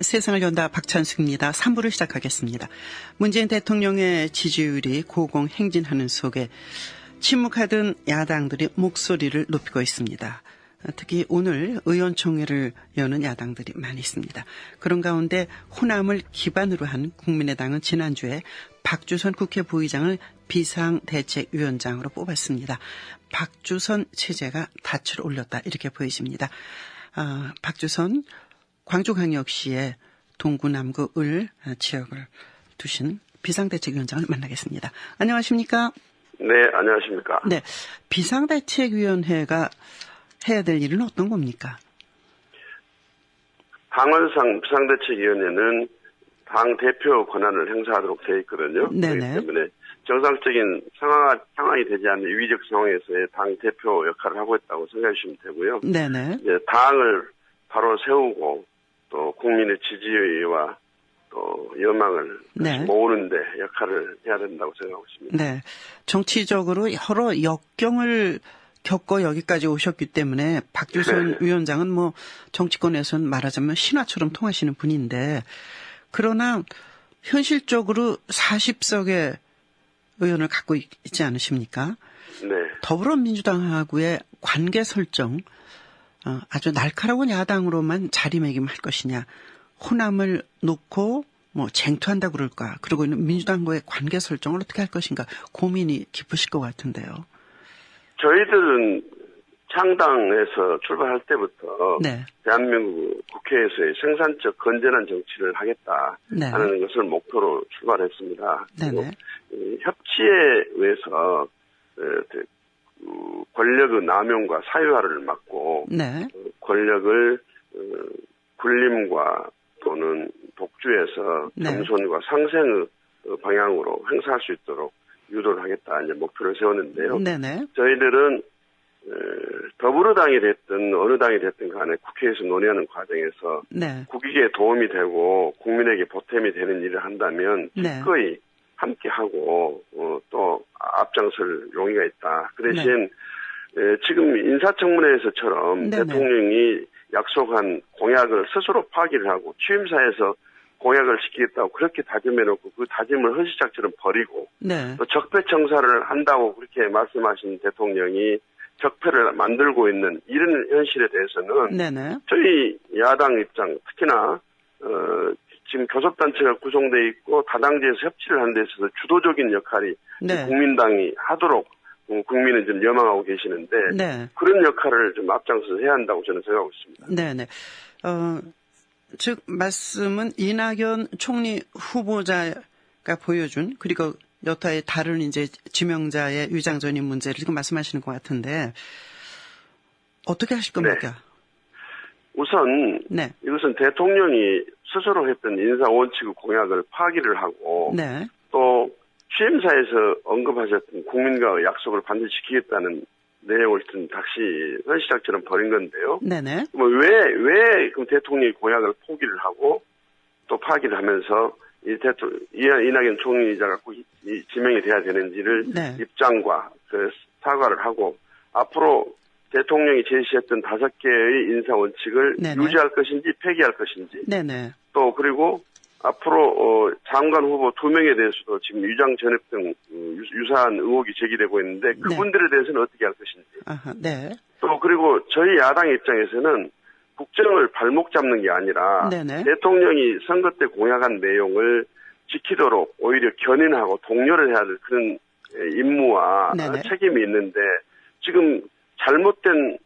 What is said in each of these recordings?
세상을 연다 박찬숙입니다. 3부를 시작하겠습니다. 문재인 대통령의 지지율이 고공행진하는 속에 침묵하던 야당들이 목소리를 높이고 있습니다. 특히 오늘 의원총회를 여는 야당들이 많이 있습니다. 그런 가운데 호남을 기반으로 한 국민의당은 지난주에 박주선 국회 부의장을 비상대책위원장으로 뽑았습니다. 박주선 체제가 닻을 올렸다 이렇게 보여집니다. 박주선 광주광역시의 동구 남구 을 지역을 두신 비상대책위원장을 만나겠습니다. 안녕하십니까? 네, 안녕하십니까? 네, 비상대책위원회가 해야 될 일은 어떤 겁니까? 당헌상 비상대책위원회는 당 대표 권한을 행사하도록 되어 있거든요. 네네. 그렇기 때문에 정상적인 상황이 되지 않는 위기적 상황에서의 당 대표 역할을 하고 있다고 생각해 주시면 되고요. 네네. 이제 당을 바로 세우고 또 국민의 지지와 또 여망을 네. 모으는데 역할을 해야 된다고 생각하고 있습니다. 네, 정치적으로 여러 역경을 겪고 여기까지 오셨기 때문에 박주선 위원장은 뭐 정치권에서는 말하자면 신하처럼 통하시는 분인데, 그러나 현실적으로 40석의 의원을 갖고 있지 않으십니까? 네. 더불어민주당하고의 관계 설정, 아주 날카로운 야당으로만 자리매김할 것이냐, 호남을 놓고 뭐 쟁투한다 그럴까, 그리고 민주당과의 관계 설정을 어떻게 할 것인가 고민이 깊으실 것 같은데요. 저희들은 창당에서 출발할 때부터 네. 대한민국 국회에서의 생산적 건전한 정치를 하겠다 네. 하는 것을 목표로 출발했습니다. 네네. 협치에 의해서 권력의 남용과 사유화를 막고 네. 권력을 군림과 또는 독주에서 네. 겸손과 상생의 방향으로 행사할 수 있도록 유도를 하겠다 이제 목표를 세웠는데요. 네네. 저희들은 더불어당이 됐든 어느 당이 됐든 간에 국회에서 논의하는 과정에서 네. 국익에 도움이 되고 국민에게 보탬이 되는 일을 한다면 네. 기꺼이 함께하고 또 앞장설 용의가 있다. 그 대신 지금 인사청문회에서처럼 네네. 대통령이 약속한 공약을 스스로 파기를 하고 취임사에서 공약을 지키겠다고 그렇게 다짐해놓고 그 다짐을 헌시작처럼 버리고 네. 또 적폐청사를 한다고 그렇게 말씀하신 대통령이 적폐를 만들고 있는 이런 현실에 대해서는 네네. 저희 야당 입장, 특히나 지금 교섭단체가 구성되어 있고 다당제에서 협치를 하는 데 있어서 주도적인 역할이 네. 국민당이 하도록 국민은 좀 염망하고 계시는데 네. 그런 역할을 좀 앞장서서 해야 한다고 저는 생각하고 있습니다. 네네. 즉 말씀은 이낙연 총리 후보자가 보여준, 그리고 여타의 다른 이제 지명자의 위장전입 문제를 지금 말씀하시는 것 같은데 어떻게 하실 겁니까? 네. 우선 네. 이것은 대통령이 스스로 했던 인사 원칙의 공약을 파기를 하고 네. 또 취임사에서 언급하셨던 국민과의 약속을 반드시 지키겠다는 내용을 좀 다시 헌시작처럼 버린 건데요. 네네. 왜 그럼 대통령이 공약을 포기를 하고 또 파기를 하면서 이낙연 총리자가 꼭 지명이 돼야 되는지를 네. 입장과 그 사과를 하고 앞으로 대통령이 제시했던 5개의 인사 원칙을 네네. 유지할 것인지 폐기할 것인지 네네. 또 그리고 앞으로 장관 후보 2명에 대해서도 지금 위장 전입 등 유사한 의혹이 제기되고 있는데 그분들에 대해서는 어떻게 할 것인지. 아하, 네. 또 그리고 저희 야당 입장에서는 국정을 발목 잡는 게 아니라 네네. 대통령이 선거 때 공약한 내용을 지키도록 오히려 견인하고 독려를 해야 될 그런 임무와 네네. 책임이 있는데 지금 잘못된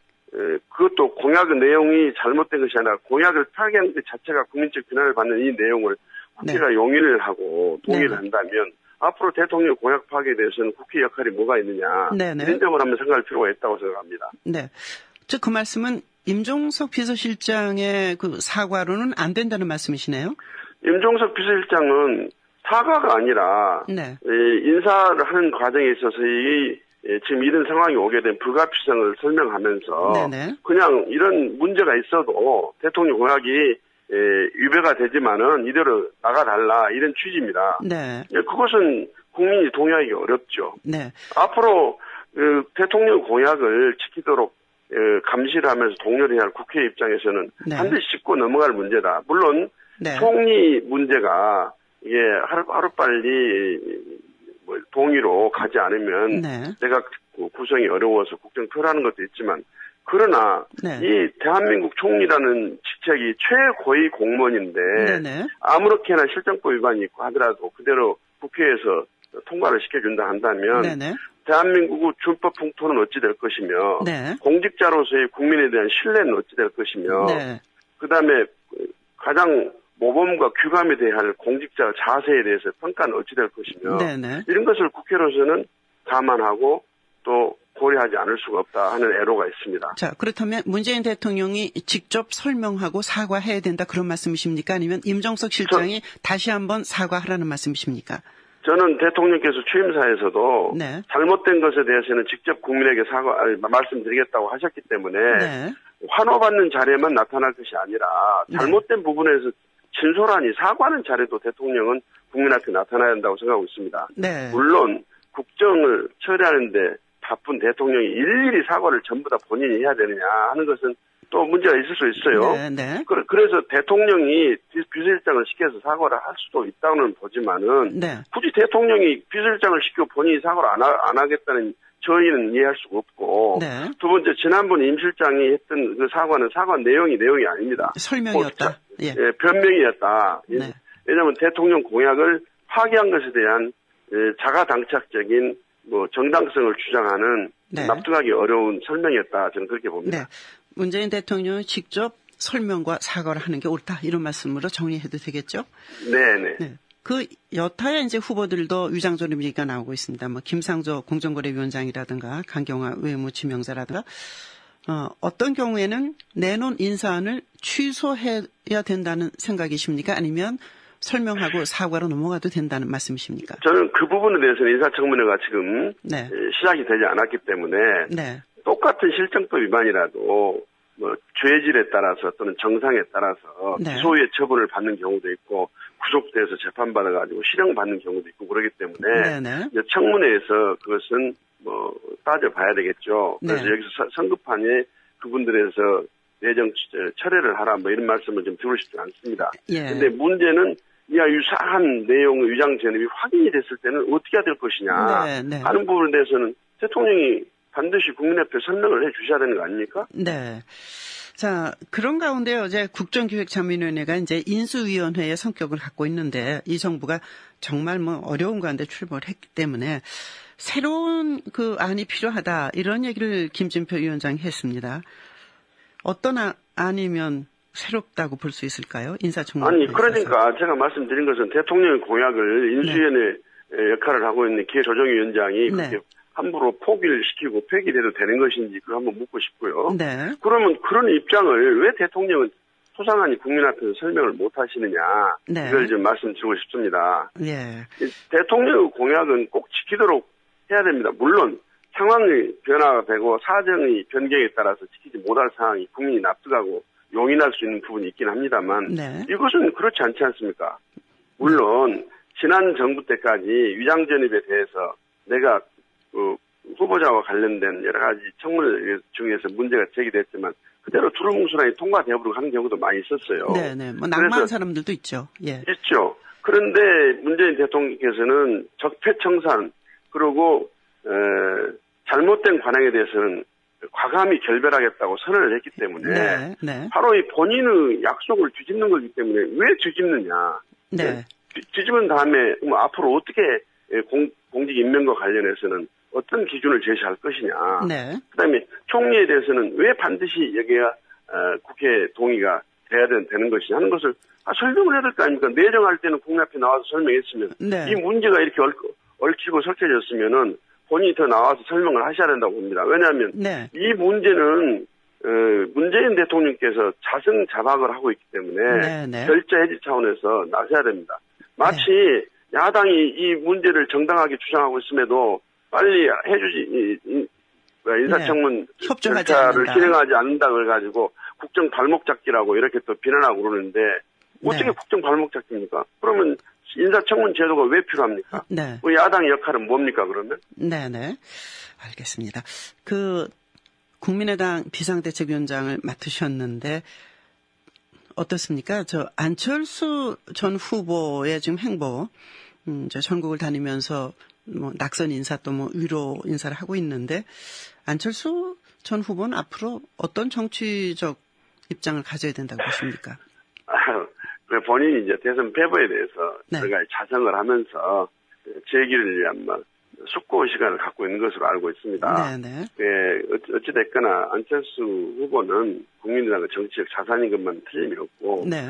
그것도 공약의 내용이 잘못된 것이 아니라 공약을 파기한 것 자체가 국민적 비난을 받는 이 내용을 국회가 용인을 하고 동의를 한다면 앞으로 대통령 공약 파기에 대해서는 국회 역할이 뭐가 있느냐 네네. 이런 점을 한번 생각할 필요가 있다고 생각합니다. 네. 즉 그 말씀은 임종석 비서실장의 그 사과로는 안 된다는 말씀이시네요? 임종석 비서실장은 사과가 아니라 네. 인사를 하는 과정에 있어서 지금 이런 상황이 오게 된 불가피성을 설명하면서 네네. 그냥 이런 문제가 있어도 대통령 공약이 위배가 되지만은 이대로 나가달라 이런 취지입니다. 네. 그것은 국민이 동의하기 어렵죠. 네. 앞으로 대통령 공약을 지키도록 감시를 하면서 독려를 해야 할 국회 입장에서는 네. 반드시 짚고 넘어갈 문제다. 물론 네. 총리 문제가 이게 하루빨리 뭐 동의로 가지 않으면 네. 내가 구성이 어려워서 국정 표라는 것도 있지만 그러나 네. 이 대한민국 총리라는 직책이 최고위 공무원인데 네네. 아무렇게나 실정법 위반이 있고 하더라도 그대로 국회에서 통과를 시켜준다 한다면 네네. 대한민국의 준법 풍토는 어찌 될 것이며 네. 공직자로서의 국민에 대한 신뢰는 어찌 될 것이며 네. 그다음에 가장 모범과 규감에 대한 공직자 자세에 대해서 평가는 어찌 될 것이며 네네. 이런 것을 국회로서는 감안하고 또 고려하지 않을 수가 없다 하는 애로가 있습니다. 자, 그렇다면 문재인 대통령이 직접 설명하고 사과해야 된다 그런 말씀이십니까? 아니면 임종석 실장이 다시 한번 사과하라는 말씀이십니까? 저는 대통령께서 취임사에서도 네. 잘못된 것에 대해서는 직접 국민에게 말씀드리겠다고 하셨기 때문에 네. 환호받는 자리에만 나타날 것이 아니라 잘못된 부분에서 진솔하니 사과하는 자리도 대통령은 국민 앞에 나타나야 한다고 생각하고 있습니다. 네. 물론 국정을 처리하는데 바쁜 대통령이 일일이 사과를 전부 다 본인이 해야 되느냐 하는 것은 또 문제가 있을 수 있어요. 네. 네. 그래서 대통령이 비서실장을 시켜서 사과를 할 수도 있다고는 보지만은 네. 굳이 대통령이 비서실장을 시켜 본인이 사과를 안 하겠다는 저희는 이해할 수가 없고 네. 두 번째 지난번 임 실장이 했던 그 사과는 사과 내용이 아닙니다. 설명이었다. 예. 변명이었다. 네. 왜냐하면 대통령 공약을 파기한 것에 대한 자가당착적인 정당성을 주장하는 네. 납득하기 어려운 설명이었다. 저는 그렇게 봅니다. 네. 문재인 대통령은 직접 설명과 사과를 하는 게 옳다. 이런 말씀으로 정리해도 되겠죠? 네네. 네. 그 여타의 이제 후보들도 위장조림 얘기가 나오고 있습니다. 뭐 김상조 공정거래위원장이라든가 강경화 외무지명자라든가 어떤 경우에는 내놓은 인사안을 취소해야 된다는 생각이십니까? 아니면 설명하고 사과로 넘어가도 된다는 말씀이십니까? 저는 그 부분에 대해서는 인사청문회가 지금 네. 시작이 되지 않았기 때문에 네. 똑같은 실정법 위반이라도 죄질에 따라서 또는 정상에 따라서 네. 기소유예 처분을 받는 경우도 있고 구속돼서 재판받아가지고 실형받는 경우도 있고 그렇기 때문에 네네. 이제 청문회에서 그것은 따져봐야 되겠죠. 그래서 네. 여기서 성급하게 그분들에서 내정 철회를 하라 이런 말씀을 좀 드리고 싶지 않습니다. 그런데 예. 문제는 이와 유사한 내용의 위장 전입이 확인이 됐을 때는 어떻게 해야 될 것이냐 네, 네. 하는 부분에 대해서는 대통령이 반드시 국민 앞에 설명을 해 주셔야 되는 거 아닙니까? 네. 자, 그런 가운데 어제 국정기획자문위원회가 이제 인수위원회의 성격을 갖고 있는데 이 정부가 정말 어려운 가운데 출범을 했기 때문에 새로운 그 안이 필요하다 이런 얘기를 김진표 위원장이 했습니다. 어떤 안이면 새롭다고 볼 수 있을까요? 인사청문회. 아니 그러니까 제가 말씀드린 것은 대통령의 공약을 인수위원회 역할을 하고 있는 기획조정위원장이 그렇게 함부로 포기를 시키고 폐기를 해도 되는 것인지 그걸 한번 묻고 싶고요. 네. 그러면 그런 입장을 왜 대통령은 소상하니 국민 앞에서 설명을 못 하시느냐. 네. 이걸 좀 말씀드리고 싶습니다. 예. 대통령의 공약은 꼭 지키도록 해야 됩니다. 물론 상황의 변화가 되고 사정의 변경에 따라서 지키지 못할 상황이 국민이 납득하고 용인할 수 있는 부분이 있긴 합니다만 네. 이것은 그렇지 않지 않습니까? 물론 지난 정부 때까지 위장전입에 대해서 내가 후보자와 관련된 여러 가지 청문회 중에서 문제가 제기됐지만 그대로 두루뭉술하게 통과되어버리고 하는 경우도 많이 있었어요. 네네. 낭만한 사람들도 있죠. 예. 있죠. 그런데 문재인 대통령께서는 적폐청산 그리고 잘못된 관행에 대해서는 과감히 결별하겠다고 선언을 했기 때문에 네. 바로 이 본인의 약속을 뒤집는 거기 때문에 왜 뒤집느냐. 네. 뒤집은 다음에 앞으로 어떻게 공직 임명과 관련해서는 어떤 기준을 제시할 것이냐. 네. 그다음에 총리에 대해서는 왜 반드시 여기가 국회 동의가 돼야 되는 것이냐 하는 것을 설명을 해야 될 거 아닙니까? 내정할 때는 국민 앞에 나와서 설명했으면 네. 이 문제가 이렇게 얽히고 설켜졌으면은 본인이 더 나와서 설명을 하셔야 된다고 봅니다. 왜냐하면 네. 이 문제는 문재인 대통령께서 자승자박을 하고 있기 때문에 결자 해지 차원에서 나서야 됩니다. 마치 야당이 이 문제를 정당하게 주장하고 있음에도 빨리 해주지 인사청문 절차를 진행하지 않는다 그래가지고 국정 발목 잡기라고 이렇게 또 비난하고 그러는데 어떻게 국정 발목 잡기입니까? 그러면 인사청문 제도가 왜 필요합니까? 네. 야당의 역할은 뭡니까 그러면? 네네. 알겠습니다. 국민의당 비상대책위원장을 맡으셨는데 어떻습니까? 안철수 전 후보의 지금 행보, 이제 전국을 다니면서 뭐 낙선 인사 또 뭐 위로 인사를 하고 있는데, 안철수 전 후보는 앞으로 어떤 정치적 입장을 가져야 된다고 보십니까? 본인이 이제 대선 패배에 대해서 네. 여러 가지 자성을 하면서 재기를 위한 숙고 시간을 갖고 있는 것으로 알고 있습니다. 네네. 어찌됐거나 안철수 후보는 국민의당의 정치적 자산인 것만 틀림이 없고, 네.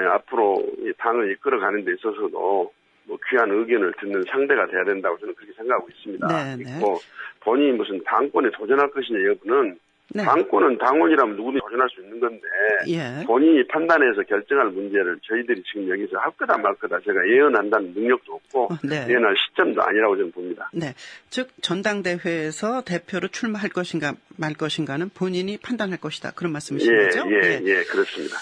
앞으로 이 당을 이끌어가는 데 있어서도 뭐 귀한 의견을 듣는 상대가 돼야 된다고 저는 그렇게 생각하고 있습니다. 네네. 그리고 본인이 무슨 당권에 도전할 것이냐 여부는 네. 당권은 당원이라면 누구든지 도전할 수 있는 건데 예. 본인이 판단해서 결정할 문제를 저희들이 지금 여기서 할 거다 말 거다 제가 예언한다는 능력도 없고 네. 예언할 시점도 아니라고 저는 봅니다. 네. 즉 전당대회에서 대표로 출마할 것인가 말 것인가는 본인이 판단할 것이다. 그런 말씀이신 거죠? 예, 그렇습니다.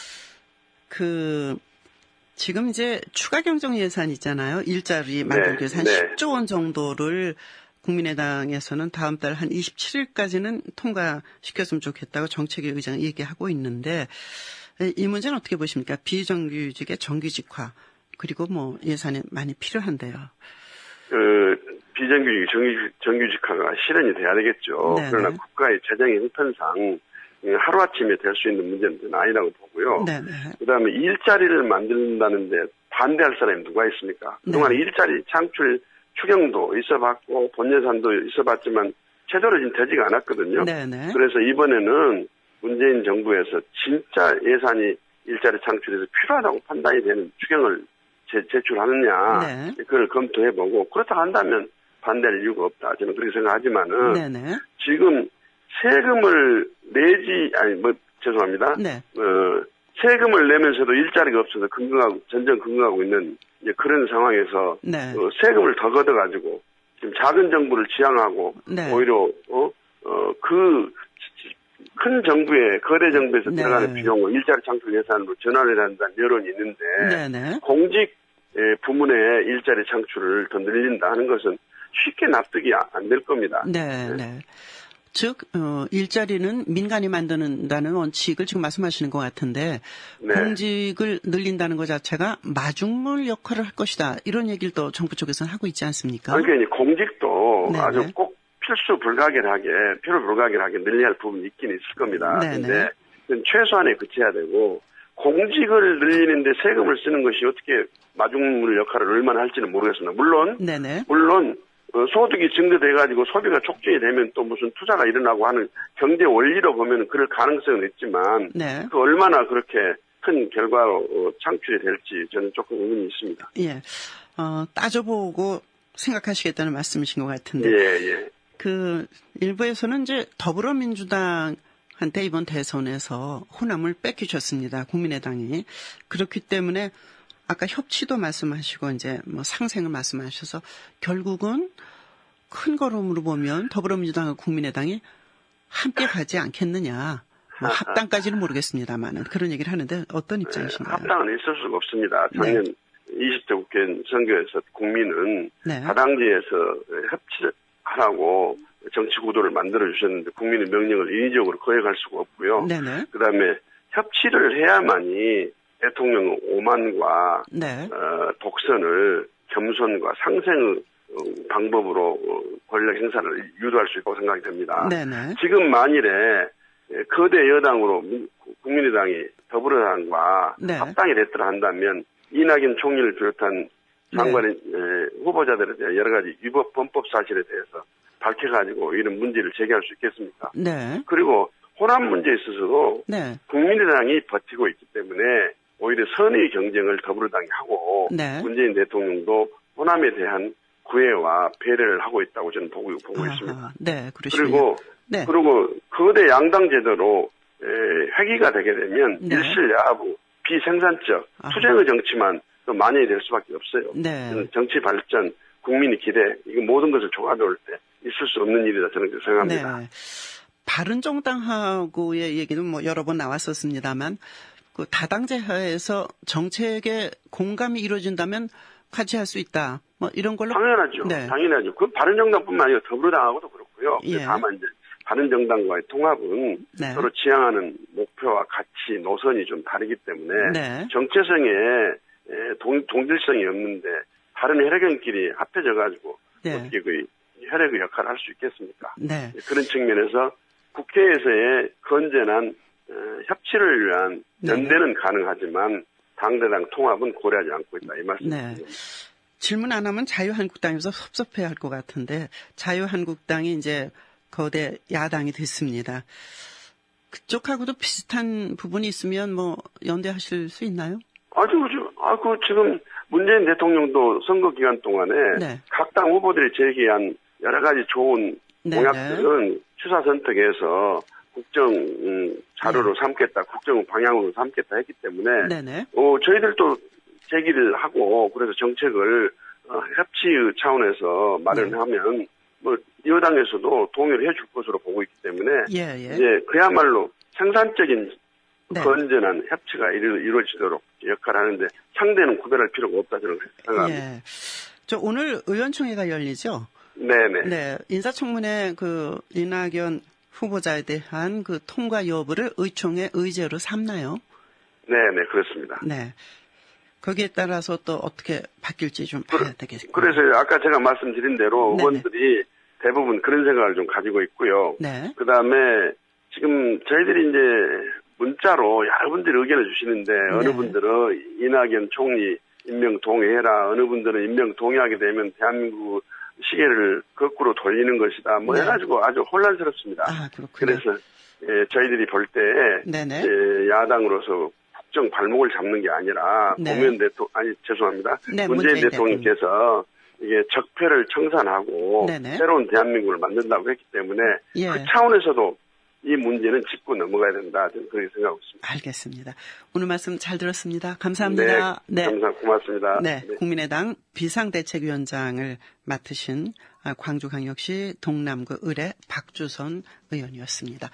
지금 이제 추가 경정 예산 있잖아요. 일자리 만들기 위해서 한 10조 원 정도를 국민의당에서는 다음 달 한 27일까지는 통과시켰으면 좋겠다고 정책위 의장이 얘기하고 있는데, 이 문제는 어떻게 보십니까? 비정규직의 정규직화, 그리고 뭐 예산이 많이 필요한데요. 비정규직, 정규직화가 실현이 돼야 되겠죠. 네네. 그러나 국가의 재정의 형편상 하루아침에 될 수 있는 문제는 아니라고 보고요. 네네. 그다음에 일자리를 만든다는데 반대할 사람이 누가 있습니까? 그동안 일자리 창출 추경도 있어봤고 본 예산도 있어봤지만 제대로 지금 되지가 않았거든요. 네네. 그래서 이번에는 문재인 정부에서 진짜 예산이 일자리 창출에서 필요하다고 판단이 되는 추경을 제출하느냐 네. 그걸 검토해보고 그렇다 한다면 반대할 이유가 없다. 저는 그렇게 생각하지만은 네네. 지금 세금을 죄송합니다. 네. 세금을 내면서도 일자리가 없어서 전전긍긍하고 있는 이제 그런 상황에서 네. 세금을 더 걷어가지고 지금 작은 정부를 지향하고 네. 오히려 그 큰 정부에 거대 정부에서 네. 들어가는 비용을 일자리 창출 예산으로 전환을 한다는 여론이 있는데 네네. 공직 부문의 일자리 창출을 더 늘린다 하는 것은 쉽게 납득이 안 될 겁니다. 네. 즉 일자리는 민간이 만드는다는 원칙을 지금 말씀하시는 것 같은데 네. 공직을 늘린다는 것 자체가 마중물 역할을 할 것이다. 이런 얘기를 또 정부 쪽에서는 하고 있지 않습니까? 그러니까 공직도 네네. 아주 꼭 필요 불가결하게 늘려야 할 부분이 있긴 있을 겁니다. 그런데 최소한에 그쳐야 되고 공직을 늘리는데 세금을 쓰는 것이 어떻게 마중물 역할을 얼마나 할지는 모르겠습니다. 물론 소득이 증대돼가지고 소비가 촉진이 되면 또 무슨 투자가 일어나고 하는 경제 원리로 보면 그럴 가능성은 있지만 네. 그 얼마나 그렇게 큰 결과로 창출이 될지 저는 조금 의문이 있습니다. 예. 따져보고 생각하시겠다는 말씀이신 것 같은데. 예. 일부에서는 이제 더불어민주당한테 이번 대선에서 호남을 뺏기셨습니다. 국민의당이. 그렇기 때문에 아까 협치도 말씀하시고 이제 뭐 상생을 말씀하셔서 결국은 큰 걸음으로 보면 더불어민주당과 국민의당이 함께 가지 않겠느냐. 뭐 합당까지는 모르겠습니다만은 그런 얘기를 하는데 어떤 입장이신가요? 합당은 있을 수가 없습니다. 작년 20대 국회 선거에서 국민은 다당제에서 협치하라고 정치 구도를 만들어 주셨는데 국민의 명령을 인위적으로 거역할 수가 없고요. 그다음에 협치를 해야만이 대통령 오만과 독선을 겸손과 상생의 방법으로 권력 행사를 유도할 수 있다고 생각이 됩니다. 지금 만일에 거대 여당으로 국민의당이 더불어당과 합당이 됐더라 한다면 이낙연 총리를 비롯한 장관의 후보자들에 대한 여러 가지 위법 범법 사실에 대해서 밝혀가지고 이런 문제를 제기할 수 있겠습니까? 그리고 호남 문제에 있어서도 국민의당이 버티고 있기 때문에 오히려 선의 경쟁을 더불어당이 하고 문재인 대통령도 호남에 대한 구애와 배려를 하고 있다고 저는 보고 있습니다. 그리고 거대 양당 제도로 회귀가 되게 되면 일실야하부 비생산적 투쟁의 정치만 더 만연이 될 수밖에 없어요. 정치 발전, 국민의 기대, 이거 모든 것을 조화놓을 때 있을 수 없는 일이다 저는 그렇게 생각합니다. 바른정당하고의 얘기는 뭐 여러 번 나왔었습니다만 그 다당제하에서 정책에 공감이 이루어진다면 같이 할 수 있다. 뭐 이런 걸로 당연하죠. 당연하죠. 그 바른정당뿐만 아니라 더불어당하고도 그렇고요. 다만 이제 바른정당과의 통합은 네. 서로 지향하는 목표와 가치, 노선이 좀 다르기 때문에 네. 정체성에 동질성이 없는데 다른 혈액형끼리 합해져가지고 네. 어떻게 그 혈액의 역할을 할 수 있겠습니까? 네. 그런 측면에서 국회에서의 건전한 협치를 위한 연대는 가능하지만 당대당 통합은 고려하지 않고 있다 이 말씀입니다. 네. 질문 안 하면 자유한국당에서 섭섭해할 것 같은데 자유한국당이 이제 거대 야당이 됐습니다. 그쪽하고도 비슷한 부분이 있으면 뭐 연대하실 수 있나요? 지금 문재인 대통령도 선거 기간 동안에 네. 각 당 후보들이 제기한 여러 가지 좋은 공약들은 취사 선택해서 국정 자료로 삼겠다, 국정 방향으로 삼겠다 했기 때문에 네네. 저희들도 제기를 하고 그래서 정책을 협치 차원에서 마련하면 뭐 여당에서도 동의를 해줄 것으로 보고 있기 때문에 이제 그야말로 생산적인 건전한 협치가 이루어지도록 역할을 하는데 상대는 구별할 필요가 없다 저는 생각합니다. 예. 저 오늘 의원총회가 열리죠? 네네. 네. 인사청문회 그 이낙연 후보자에 대한 그 통과 여부를 의총의 의제로 삼나요? 네네, 그렇습니다. 네. 거기에 따라서 또 어떻게 바뀔지 좀 봐야 되겠습니다. 그래서 아까 제가 말씀드린 대로 의원들이 대부분 그런 생각을 좀 가지고 있고요. 네. 그 다음에 지금 저희들이 이제 문자로 여러분들이 의견을 주시는데 어느 분들은 이낙연 총리 임명 동의해라. 어느 분들은 임명 동의하게 되면 대한민국 시계를 거꾸로 돌리는 것이다. 뭐 해가지고 아주 혼란스럽습니다. 아, 그렇군요. 그래서 저희들이 볼 때 야당으로서 국정 발목을 잡는 게 아니라 문재인 대통령께서 이게 적폐를 청산하고 새로운 대한민국을 만든다고 했기 때문에 그 차원에서도 이 문제는 짚고 넘어가야 된다. 저는 그렇게 생각하고 있습니다. 알겠습니다. 오늘 말씀 잘 들었습니다. 감사합니다. 네. 감사합니다. 고맙습니다. 네. 국민의당 비상대책위원장을 맡으신 광주광역시 동남구 을의 박주선 의원이었습니다.